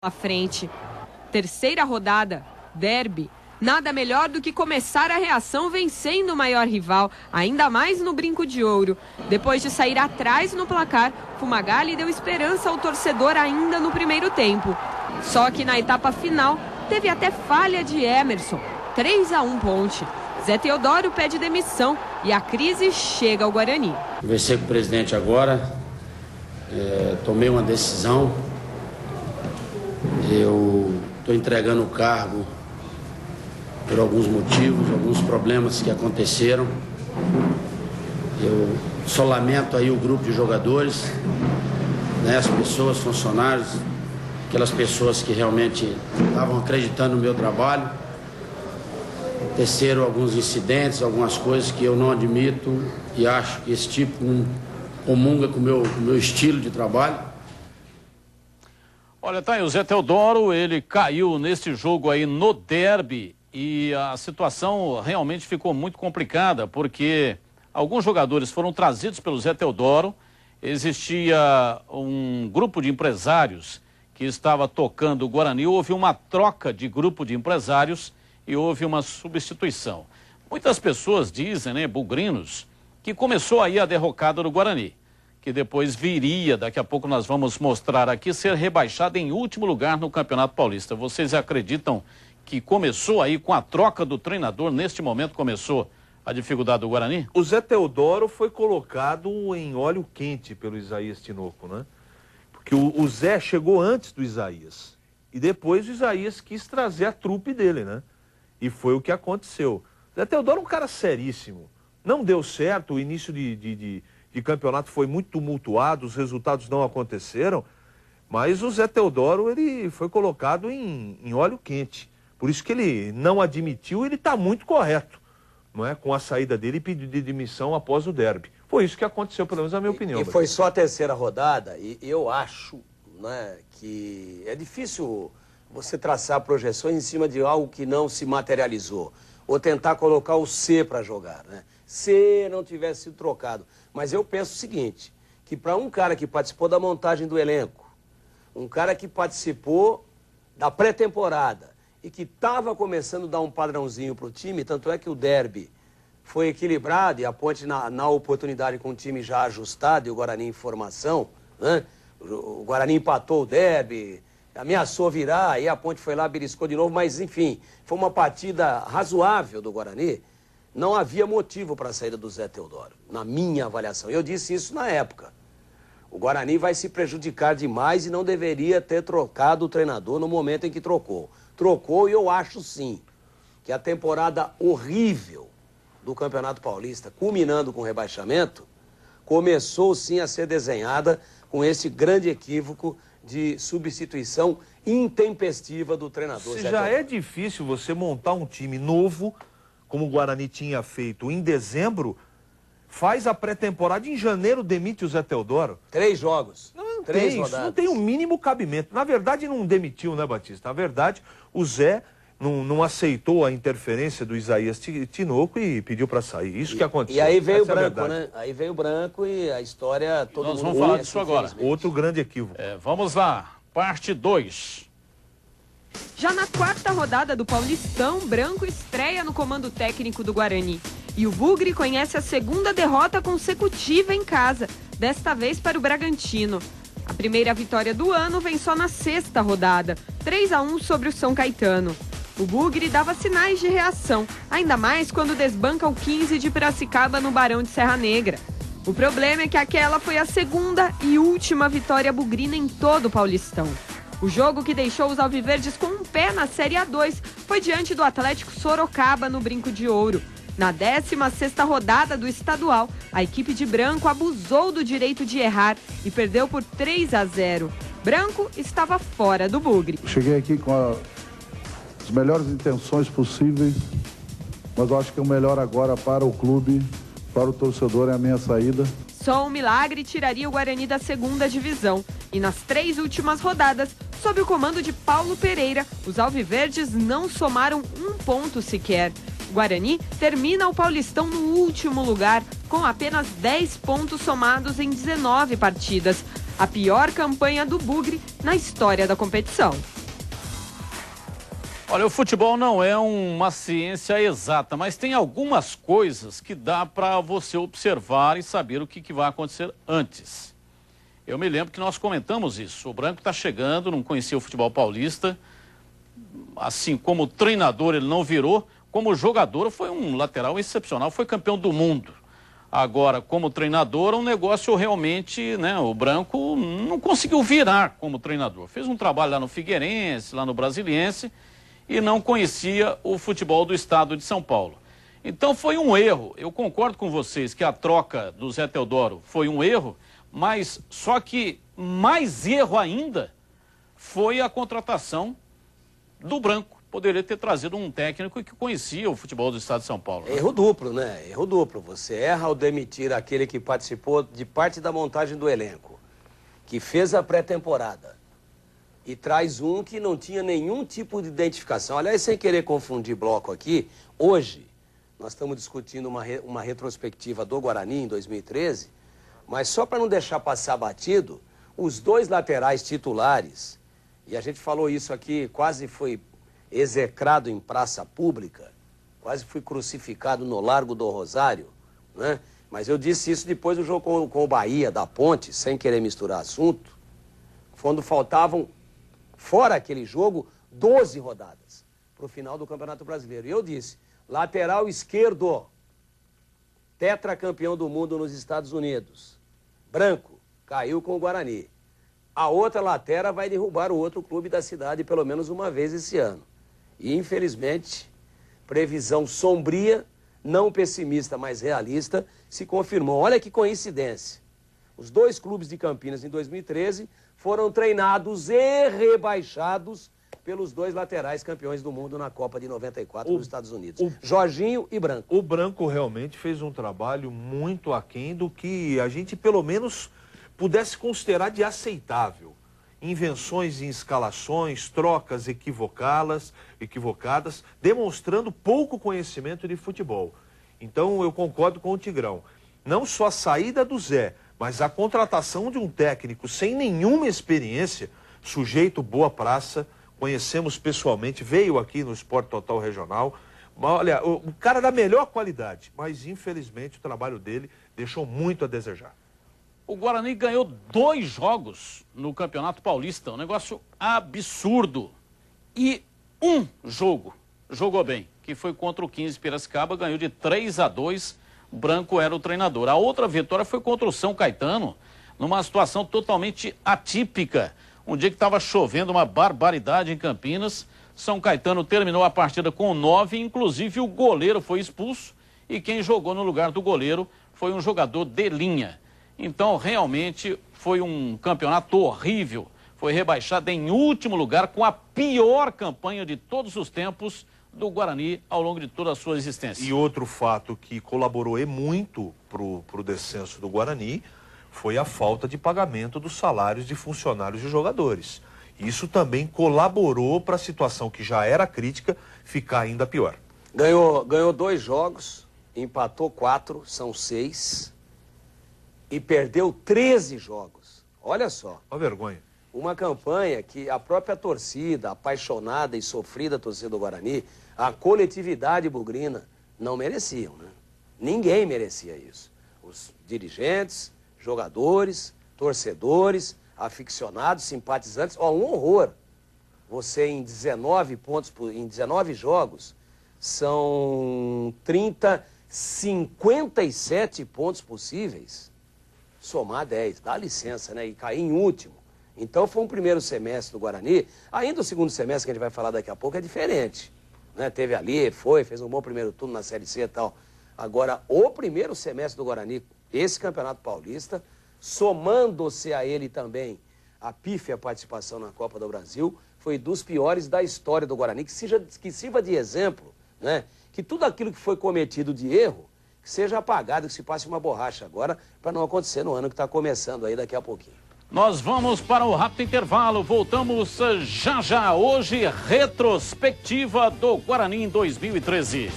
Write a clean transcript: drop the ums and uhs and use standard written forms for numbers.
à frente. Terceira rodada, derby. Nada melhor do que começar a reação vencendo o maior rival, ainda mais no Brinco de Ouro. Depois de sair atrás no placar, Fumagalli deu esperança ao torcedor ainda no primeiro tempo. Só que na etapa final, teve até falha de Emerson. 3-1 Ponte. Zé Teodoro pede demissão e a crise chega ao Guarani. Conversei com o presidente agora, tomei uma decisão. Eu estou entregando o cargo por alguns motivos, alguns problemas que aconteceram. Eu só lamento aí o grupo de jogadores, né, as pessoas, funcionários, aquelas pessoas que realmente estavam acreditando no meu trabalho. Aconteceram alguns incidentes, algumas coisas que eu não admito e acho que esse tipo não comunga com o meu estilo de trabalho. Olha, tá aí, o Zé Teodoro, ele caiu nesse jogo aí no derby e a situação realmente ficou muito complicada, porque alguns jogadores foram trazidos pelo Zé Teodoro, existia um grupo de empresários que estava tocando o Guarani, houve uma troca de grupo de empresários e houve uma substituição. Muitas pessoas dizem, né, bugrinos, que começou aí a derrocada do Guarani, que depois viria, daqui a pouco nós vamos mostrar aqui, ser rebaixado em último lugar no Campeonato Paulista. Vocês acreditam que começou aí com a troca do treinador, neste momento começou a dificuldade do Guarani? O Zé Teodoro foi colocado em óleo quente pelo Isaías Tinoco, né? Porque o Zé chegou antes do Isaías. E depois o Isaías quis trazer a trupe dele, né? E foi o que aconteceu. O Zé Teodoro é um cara seríssimo. Não deu certo, o início de campeonato foi muito tumultuado, os resultados não aconteceram, mas o Zé Teodoro, ele foi colocado em óleo quente. Por isso que ele não admitiu, ele está muito correto, não é? Com a saída dele e pedido de demissão após o derby. Foi isso que aconteceu, pelo menos na minha opinião. E foi só a terceira rodada, e eu acho, né, que é difícil você traçar projeções em cima de algo que não se materializou, ou tentar colocar o C para jogar, né? Se não tivesse sido trocado. Mas eu penso o seguinte, que para um cara que participou da montagem do elenco, um cara que participou da pré-temporada e que estava começando a dar um padrãozinho para o time, tanto é que o derby foi equilibrado e a Ponte na oportunidade com o time já ajustado e o Guarani em formação, né? O Guarani empatou o derby, ameaçou virar, aí a Ponte foi lá, beliscou de novo, mas enfim, foi uma partida razoável do Guarani. Não havia motivo para a saída do Zé Teodoro, na minha avaliação. Eu disse isso na época. O Guarani vai se prejudicar demais e não deveria ter trocado o treinador no momento em que trocou. Trocou e eu acho sim que a temporada horrível do Campeonato Paulista, culminando com o rebaixamento, começou sim a ser desenhada com esse grande equívoco de substituição intempestiva do treinador. Se já é difícil você montar um time novo, como o Guarani tinha feito em dezembro, faz a pré-temporada em janeiro, demite o Zé Teodoro. 3 jogos. Não 3 tem, rodadas. isso não tem o mínimo cabimento. Na verdade, não demitiu, né, Batista? Na verdade, o Zé não aceitou a interferência do Isaías Tinoco e pediu para sair. Isso que aconteceu. E aí veio o Branco, né? Aí veio o Branco e a história... Nós vamos falar disso agora. Outro grande equívoco. Vamos lá, parte 2. Já na quarta rodada do Paulistão, Branco estreia no comando técnico do Guarani. E o Bugre conhece a segunda derrota consecutiva em casa, desta vez para o Bragantino. A primeira vitória do ano vem só na sexta rodada, 3-1 sobre o São Caetano. O Bugre dava sinais de reação, ainda mais quando desbanca o 15 de Piracicaba no Barão de Serra Negra. O problema é que aquela foi a segunda e última vitória bugrina em todo o Paulistão. O jogo que deixou os alviverdes com um pé na Série A2 foi diante do Atlético Sorocaba no Brinco de Ouro. Na 16ª rodada do estadual, a equipe de Branco abusou do direito de errar e perdeu por 3-0. Branco estava fora do Bugre. Cheguei aqui com as melhores intenções possíveis, mas eu acho que o melhor agora para o clube, para o torcedor é a minha saída. Só um milagre tiraria o Guarani da segunda divisão. E nas 3 últimas rodadas, sob o comando de Paulo Pereira, os alviverdes não somaram um ponto sequer. O Guarani termina o Paulistão no último lugar, com apenas 10 pontos somados em 19 partidas. a pior campanha do Bugre na história da competição. Olha, o futebol não é uma ciência exata, mas tem algumas coisas que dá para você observar e saber o que vai acontecer antes. Eu me lembro que nós comentamos isso. O Branco está chegando, não conhecia o futebol paulista. Assim, como treinador ele não virou, como jogador foi um lateral excepcional, foi campeão do mundo. Agora, como treinador, um negócio realmente, né, o Branco não conseguiu virar como treinador. Fez um trabalho lá no Figueirense, lá no Brasiliense, e não conhecia o futebol do estado de São Paulo. Então foi um erro. Eu concordo com vocês que a troca do Zé Teodoro foi um erro, mas só que mais erro ainda foi a contratação do Branco. Poderia ter trazido um técnico que conhecia o futebol do estado de São Paulo. Erro duplo, né? Erro duplo. Você erra ao demitir aquele que participou de parte da montagem do elenco, que fez a pré-temporada, e traz um que não tinha nenhum tipo de identificação. Aliás, sem querer confundir bloco aqui, hoje nós estamos discutindo uma retrospectiva do Guarani em 2013, mas só para não deixar passar batido, os dois laterais titulares, e a gente falou isso aqui, quase foi execrado em praça pública, quase fui crucificado no Largo do Rosário, né? Mas eu disse isso depois do jogo com o Bahia, da Ponte, sem querer misturar assunto, quando faltavam, fora aquele jogo, 12 rodadas para o final do Campeonato Brasileiro. E eu disse, lateral esquerdo, tetracampeão do mundo nos Estados Unidos, Branco, caiu com o Guarani. A outra lateral vai derrubar o outro clube da cidade pelo menos uma vez esse ano. E, infelizmente, previsão sombria, não pessimista, mas realista, se confirmou. Olha que coincidência. Os dois clubes de Campinas, em 2013, foram treinados e rebaixados pelos dois laterais campeões do mundo na Copa de 94 nos Estados Unidos. Jorginho e Branco. O Branco realmente fez um trabalho muito aquém do que a gente, pelo menos, pudesse considerar de aceitável. Invenções em escalações, trocas equivocadas, demonstrando pouco conhecimento de futebol. Então, eu concordo com o Tigrão. Não só a saída do Zé, mas a contratação de um técnico sem nenhuma experiência, sujeito boa praça, conhecemos pessoalmente, veio aqui no Esporte Total Regional. Olha, o cara da melhor qualidade, mas infelizmente o trabalho dele deixou muito a desejar. O Guarani ganhou 2 jogos no Campeonato Paulista, um negócio absurdo. E um jogo jogou bem, que foi contra o 15 Piracicaba, ganhou de 3-2, Branco era o treinador. A outra vitória foi contra o São Caetano, numa situação totalmente atípica. Um dia que estava chovendo uma barbaridade em Campinas, São Caetano terminou a partida com 9, inclusive o goleiro foi expulso, e quem jogou no lugar do goleiro foi um jogador de linha. Então, realmente, foi um campeonato horrível. Foi rebaixado em último lugar com a pior campanha de todos os tempos do Guarani ao longo de toda a sua existência. E outro fato que colaborou muito para o descenso do Guarani foi a falta de pagamento dos salários de funcionários e jogadores. Isso também colaborou para a situação que já era crítica ficar ainda pior. Ganhou 2 jogos, empatou 4, são 6... e perdeu 13 jogos. Olha só. Uma vergonha. Uma campanha que a própria torcida, apaixonada e sofrida torcida do Guarani, a coletividade bugrina, não mereciam, né? Ninguém merecia isso. Os dirigentes, jogadores, torcedores, aficionados, simpatizantes, ó, um horror. Você em 19 pontos, em 19 jogos, são 57 pontos possíveis. Somar 10, dá licença, né? E cair em último. Então foi um primeiro semestre do Guarani. Ainda o segundo semestre, que a gente vai falar daqui a pouco, é diferente, né? Teve ali, fez um bom primeiro turno na Série C e tal. Agora, o primeiro semestre do Guarani, esse Campeonato Paulista, somando-se a ele também a pífia participação na Copa do Brasil, foi dos piores da história do Guarani, que sirva de exemplo, né? Que tudo aquilo que foi cometido de erro, que seja apagado, que se passe uma borracha agora, para não acontecer no ano que está começando aí daqui a pouquinho. Nós vamos para o rápido intervalo, voltamos já já. Hoje, retrospectiva do Guarani em 2013.